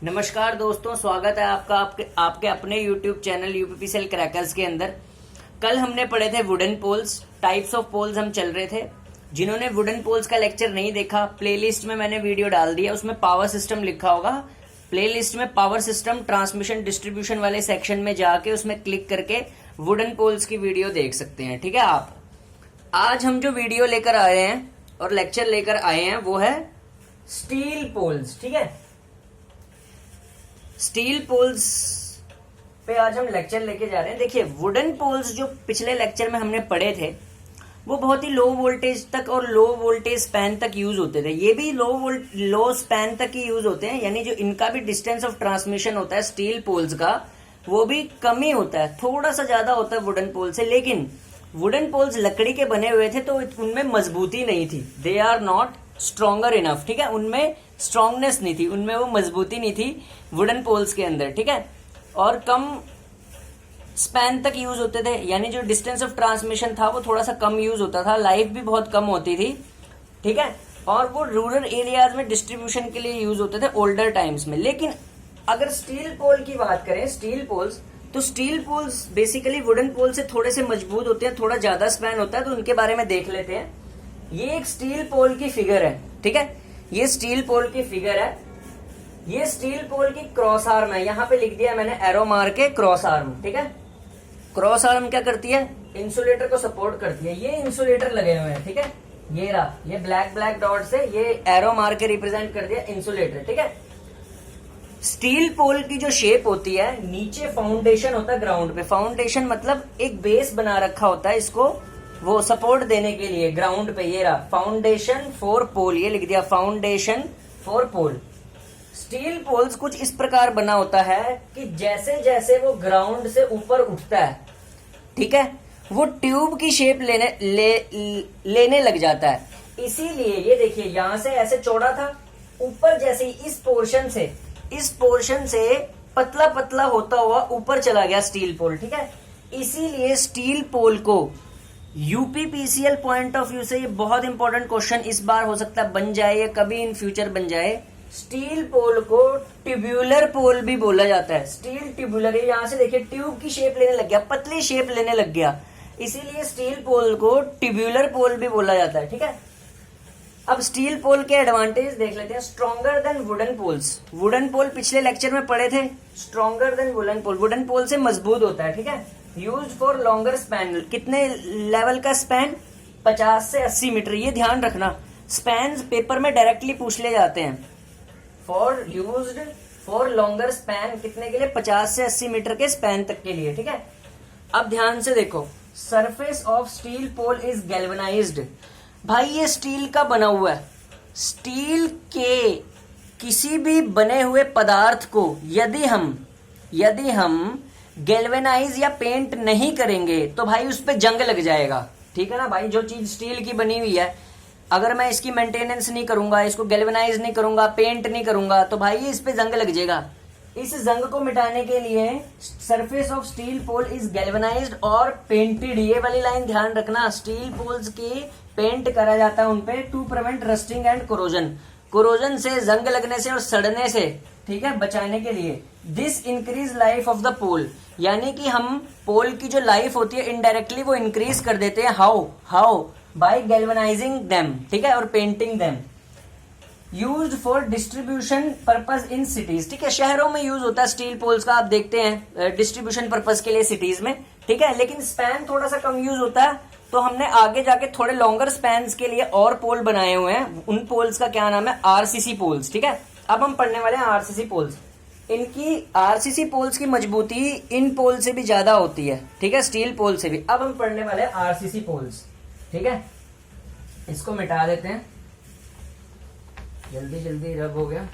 नमस्कार दोस्तों, स्वागत है आपका आपके अपने YouTube चैनल यूपीपीसीएल क्रैकर्स के अंदर। कल हमने पढ़े थे wooden poles, types of poles हम चल रहे थे। जिन्होंने वुडन पोल्स का लेक्चर नहीं देखा, प्लेलिस्ट में मैंने वीडियो डाल दिया, उसमें पावर सिस्टम लिखा होगा। प्लेलिस्ट में पावर सिस्टम ट्रांसमिशन डिस्ट्रीब्यूशन वाले सेक्शन में जाके उसमें क्लिक करके वुडन पोल्स की वीडियो देख सकते हैं। ठीक है। आप आज हम जो वीडियो लेकर आए हैं और लेक्चर लेकर आए हैं वो है स्टील पोल्स। ठीक है, स्टील पोल्स पे आज हम लेक्चर लेके जा रहे हैं। देखिए, वुडन पोल्स जो पिछले लेक्चर में हमने पढ़े थे वो बहुत ही लो वोल्टेज तक और लो वोल्टेज स्पैन तक यूज होते थे। ये भी लो स्पैन तक ही यूज होते हैं, यानी जो इनका भी डिस्टेंस ऑफ ट्रांसमिशन होता है स्टील पोल्स का वो भी कम ही होता है, थोड़ा सा ज्यादा होता है वुडन पोल से। लेकिन वुडन पोल्स लकड़ी के बने हुए थे तो उनमें मजबूती नहीं थी, they are not stronger enough. ठीक है, उनमें स्ट्रांगनेस नहीं थी, उनमें वो मजबूती नहीं थी वुडन पोल्स के अंदर। ठीक है, और कम स्पैन तक यूज होते थे, यानी जो डिस्टेंस ऑफ ट्रांसमिशन था वो थोड़ा सा कम यूज होता था, लाइफ भी बहुत कम होती थी। ठीक है, और वो रूरल एरियाज में डिस्ट्रीब्यूशन के लिए यूज होते थे ओल्डर टाइम्स में। लेकिन अगर स्टील पोल की बात करें, स्टील पोल्स, तो steel poles basically wooden pole से थोड़े से मजबूत होते हैं, थोड़ा ज्यादा स्पैन होता है, तो उनके बारे में देख लेते हैं। ये एक स्टील पोल की फिगर है। ठीक है, ये स्टील पोल की फिगर है। ये स्टील पोल की क्रॉस आर्म है, यहां पे लिख दिया मैंने एरो मार के क्रॉस आर्म। ठीक है, क्रॉस आर्म क्या करती है? इंसुलेटर को सपोर्ट करती है। ये इंसुलेटर लगे हुए हैं। ठीक है, ये रहा, ये ब्लैक ब्लैक डॉट से ये एरो मार के रिप्रेजेंट कर दिया इंसुलेटर। ठीक है, स्टील पोल की जो शेप होती है, नीचे फाउंडेशन होता है ग्राउंड पे। फाउंडेशन मतलब एक बेस बना रखा होता है इसको वो सपोर्ट देने के लिए ग्राउंड पे। ये रहा फाउंडेशन फॉर पोल, ये लिख दिया foundation for pole. Steel poles कुछ इस प्रकार बना होता है कि जैसे जैसे वो ग्राउंड से ऊपर उठता है, ठीक है, वो ट्यूब की शेप लेने लग जाता है। इसीलिए ये देखिए, यहां से ऐसे चौड़ा था, ऊपर जैसे ही इस पोर्शन से पतला पतला होता हुआ ऊपर चला गया स्टील पोल। ठीक है, इसीलिए स्टील पोल को यूपीपीसीएल पॉइंट ऑफ व्यू से ये बहुत इंपॉर्टेंट क्वेश्चन इस बार हो सकता है बन जाए या कभी इन फ्यूचर बन जाए। स्टील पोल को ट्यूब्यूलर पोल भी बोला जाता है। स्टील ट्यूब्यूलर, यहां से देखिए ट्यूब की शेप लेने लग गया, पतली शेप लेने लग गया, इसीलिए स्टील पोल को ट्यूब्यूलर पोल भी बोला जाता है। ठीक है, अब स्टील पोल के एडवांटेज देख लेते हैं। Stronger than wooden poles, wooden pole पिछले लेक्चर में पढ़े थे। Stronger than wooden pole, wooden pole से मजबूत होता है। ठीक है, यूज फॉर लॉन्गर स्पैन, कितने लेवल का स्पैन? 50 से 80 मीटर। ये ध्यान रखना, स्पैन पेपर में डायरेक्टली पूछ ले जाते हैं। For used for longer span, कितने के लिए? 50 से 80 मीटर के स्पैन तक के लिए। ठीक है, अब ध्यान से देखो, surface of steel pole is galvanized. भाई ये स्टील का बना हुआ है। स्टील के किसी भी बने हुए पदार्थ को यदि हम गैल्वेनाइज या पेंट नहीं करेंगे तो भाई उस पे जंग लग जाएगा। ठीक है ना भाई, जो चीज स्टील की बनी हुई है, अगर मैं इसकी मेंटेनेंस नहीं करूंगा, इसको गैल्वेनाइज नहीं करूंगा, पेंट नहीं करूंगा, तो भाई इस पे जंग लग जाएगा। इस जंग को मिटाने के लिए surface of steel pole is galvanized और पेंटेड। ये वाली लाइन ध्यान रखना, स्टील पोल्स की पेंट करा जाता है उनपे to prevent rusting and corrosion से, जंग लगने से और सड़ने से, ठीक है, बचाने के लिए। This increase life of the pole, यानी कि हम पोल की जो लाइफ होती है इनडायरेक्टली वो इंक्रीज कर देते हैं। हाउ? By galvanizing them. ठीक है, और painting them. Used for distribution purpose in cities. ठीक है, शहरों में यूज होता है स्टील पोल्स का, आप देखते हैं डिस्ट्रीब्यूशन पर्पज के लिए सिटीज में। ठीक है, लेकिन स्पैन थोड़ा सा कम यूज होता है, तो हमने आगे जाके थोड़े लॉन्गर स्पैन के लिए और पोल बनाए हुए हैं। उन पोल्स का क्या नाम है? RCC poles. ठीक है, अब हम पढ़ने वाले हैं आरसीसी पोल्स। इनकी आरसीसी पोल्स की मजबूती इन पोल से भी ज्यादा होती है। ठीक है, स्टील पोल से भी। अब हम पढ़ने वाले हैं आरसीसी पोल्स। ठीक है, इसको मिटा देते हैं, जल्दी जल्दी रब हो गया।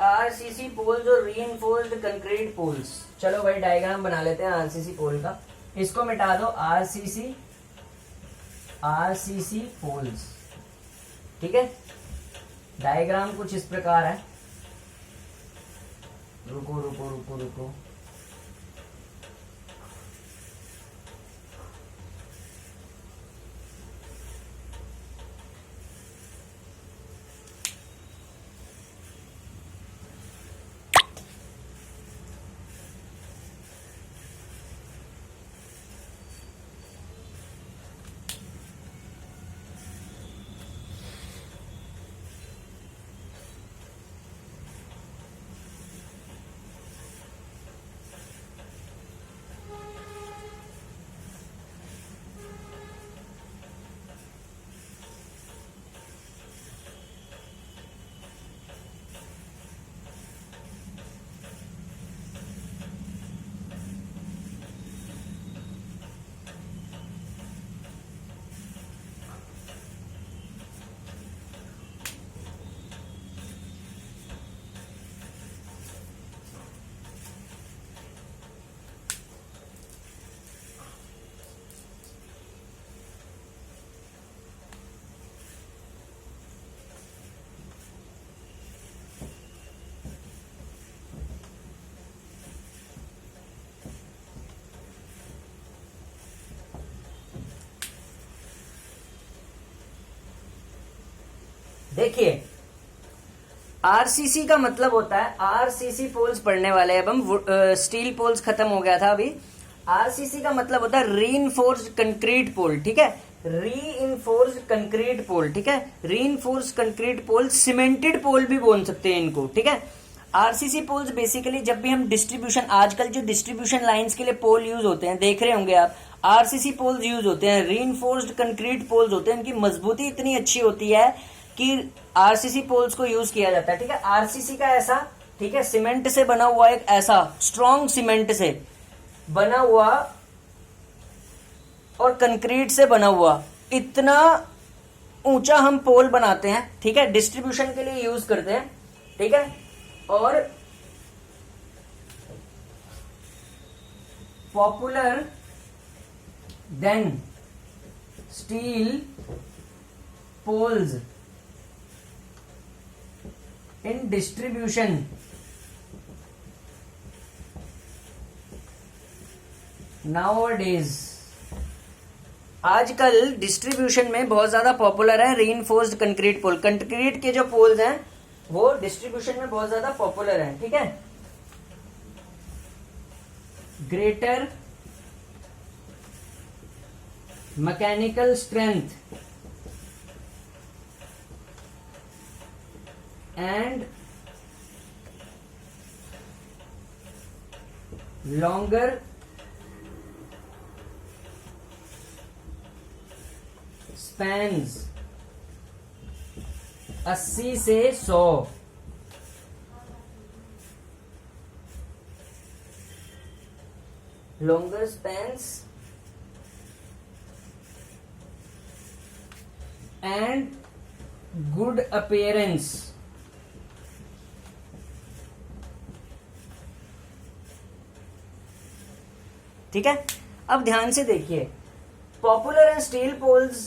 आरसीसी पोल्स और रीइंफोर्स्ड कंक्रीट पोल्स। चलो भाई डायग्राम बना लेते हैं आरसीसी पोल का, इसको मिटा दो, आरसीसी पोल्स, ठीक है। डायग्राम कुछ इस प्रकार है, रुको रुको रुको रुको, देखिए आरसीसी का मतलब होता है, आरसीसी पोल्स पढ़ने वाले, अब हम स्टील पोल्स खत्म हो गया था अभी। आरसीसी का मतलब होता है रीइंफोर्स्ड कंक्रीट पोल, ठीक है, रीइंफोर्स्ड कंक्रीट पोल, ठीक है। रीइंफोर्स्ड कंक्रीट पोल, सीमेंटेड पोल भी बोल सकते हैं इनको, ठीक है। आरसीसी पोल्स बेसिकली जब भी हम डिस्ट्रीब्यूशन, आजकल जो डिस्ट्रीब्यूशन लाइंस के लिए पोल यूज होते हैं, देख रहे होंगे आप, आरसीसी पोल्स यूज होते हैं, रीइंफोर्स्ड कंक्रीट पोल्स होते हैं, इनकी मजबूती इतनी अच्छी होती है कि आरसीसी पोल्स को यूज किया जाता है, ठीक है। आरसीसी का ऐसा, ठीक है, सीमेंट से बना हुआ एक ऐसा स्ट्रॉन्ग सीमेंट से बना हुआ और कंक्रीट से बना हुआ इतना ऊंचा हम पोल बनाते हैं, ठीक है, डिस्ट्रीब्यूशन के लिए यूज करते हैं, ठीक है। और popular than steel poles in distribution nowadays. आजकल डिस्ट्रीब्यूशन में बहुत ज्यादा पॉपुलर है रीइंफोर्स्ड कंक्रीट पोल। कंक्रीट के जो पोल्स हैं वो डिस्ट्रीब्यूशन में बहुत ज्यादा पॉपुलर है, ठीक है। Greater mechanical strength and longer spans 80 से 100, longer spans and good appearance, ठीक है। अब ध्यान से देखिए, popular and steel poles,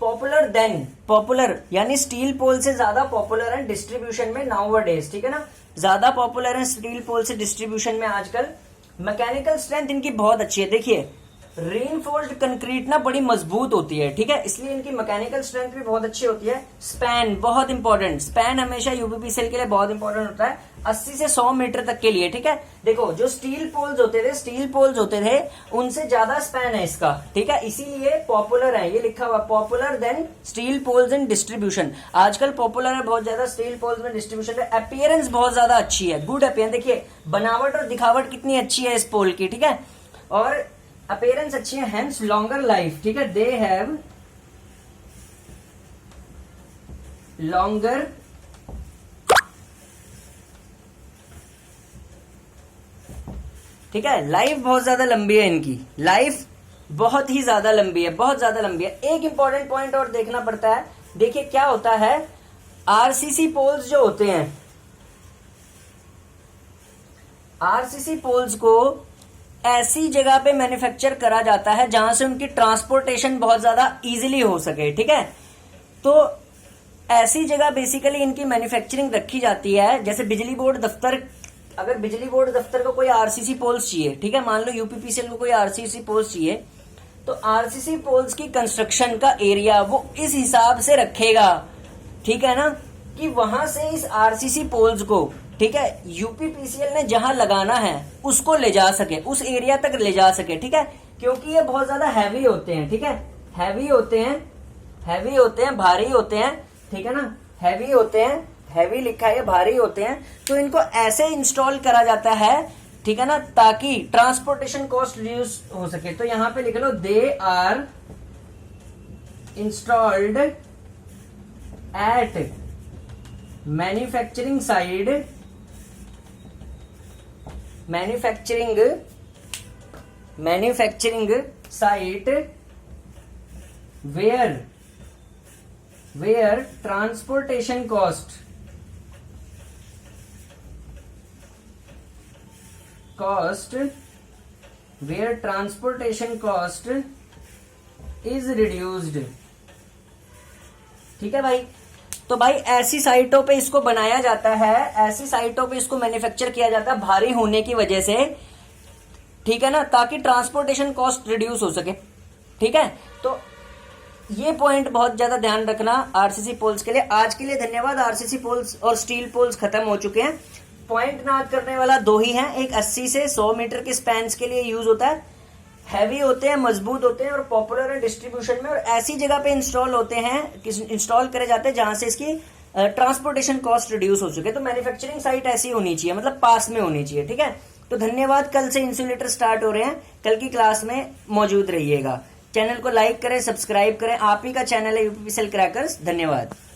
popular than, popular यानी स्टील पोल से ज्यादा पॉपुलर है डिस्ट्रीब्यूशन में नाउअडेज, ठीक है ना, ज्यादा पॉपुलर है स्टील पोल से डिस्ट्रीब्यूशन में आजकल। मैकेनिकल स्ट्रेंथ इनकी बहुत अच्छी है, देखिए रीइंफोर्स्ड कंक्रीट ना बड़ी मजबूत होती है, ठीक है, इसलिए इनकी मैकेनिकल स्ट्रेंथ भी बहुत अच्छी होती है। स्पैन बहुत इंपॉर्टेंट, स्पैन हमेशा यूपीपी सेल के लिए बहुत इंपॉर्टेंट होता है, 80 से 100 मीटर तक के लिए, ठीक है। देखो जो स्टील पोल्स होते थे उनसे ज्यादा स्पैन है इसका, ठीक है, इसीलिए पॉपुलर है, ये लिखा हुआ popular than steel poles in distribution. आजकल पॉपुलर है बहुत ज्यादा स्टील पोल्स में डिस्ट्रीब्यूशन में। अपीयरेंस बहुत ज्यादा अच्छी है, गुड अपीयरेंस, देखिए बनावट और दिखावट कितनी अच्छी है इस पोल की, ठीक है, और अपीयरेंस अच्छी है, हेंस लॉन्गर लाइफ, ठीक है, दे हैव लॉन्गर ठीक है, लाइफ बहुत ज्यादा लंबी है इनकी, लाइफ बहुत ही ज्यादा लंबी है, बहुत ज्यादा लंबी है। एक इंपॉर्टेंट पॉइंट और देखना पड़ता है, देखिए क्या होता है, आरसीसी पोल्स जो होते हैं आरसीसी पोल्स को ऐसी जगह पे मैन्युफैक्चर करा जाता है जहां से उनकी ट्रांसपोर्टेशन बहुत ज्यादा इजीली हो सके, ठीक है। तो ऐसी जगह बेसिकली इनकी मैन्युफैक्चरिंग रखी जाती है, जैसे बिजली बोर्ड दफ्तर, अगर बिजली बोर्ड दफ्तर को कोई आरसीसी पोल्स चाहिए, ठीक है, मान लो यूपीपीसीएल को कोई आरसीसी पोल्स चाहिए, तो आरसीसी पोल्स की कंस्ट्रक्शन का एरिया वो इस हिसाब से रखेगा, ठीक है ना, कि वहां से इस आरसीसी पोल्स को, ठीक है, यूपीपीसीएल ने जहां लगाना है उसको ले जा सके, उस एरिया तक ले जा सके, ठीक है, क्योंकि ये बहुत ज्यादा हैवी होते हैं, ठीक है, हैवी होते हैं, भारी होते हैं, ठीक है ना, हैवी होते हैं, हैवी लिखा है, भारी होते हैं, तो इनको ऐसे इंस्टॉल करा जाता है, ठीक है ना, ताकि ट्रांसपोर्टेशन कॉस्ट रिड्यूस हो सके। तो यहां पे लिख लो, they are installed at manufacturing side, manufacturing site where transportation cost is reduced, ठीक है भाई। तो भाई ऐसी साइटों पे इसको बनाया जाता है, ऐसी साइटों पे इसको मैन्युफैक्चर किया जाता है भारी होने की वजह से, ठीक है ना, ताकि ट्रांसपोर्टेशन कॉस्ट रिड्यूस हो सके, ठीक है। तो ये पॉइंट बहुत ज्यादा ध्यान रखना आरसीसी पोल्स के लिए। आज के लिए धन्यवाद। आरसीसी पोल्स और स्टील पोल्स खत्म हो चुके हैं। पॉइंट याद करने वाला दो ही हैं, एक 80 से 100 मीटर के स्पैन्स के लिए यूज होता है, हैवी होते हैं, मजबूत होते हैं और पॉपुलर है डिस्ट्रीब्यूशन में, और ऐसी जगह पे इंस्टॉल होते हैं, इंस्टॉल करे जाते हैं जहां से इसकी ट्रांसपोर्टेशन कॉस्ट रिड्यूस हो चुके। तो मैन्युफैक्चरिंग साइट ऐसी होनी चाहिए, मतलब पास में होनी चाहिए, ठीक है। तो धन्यवाद। कल से इंसुलेटर स्टार्ट हो रहे हैं, कल की क्लास में मौजूद रहिएगा। चैनल को लाइक करें, सब्सक्राइब करें, आप ही का चैनल है यूपीपीसीएल क्रैकर्स। धन्यवाद।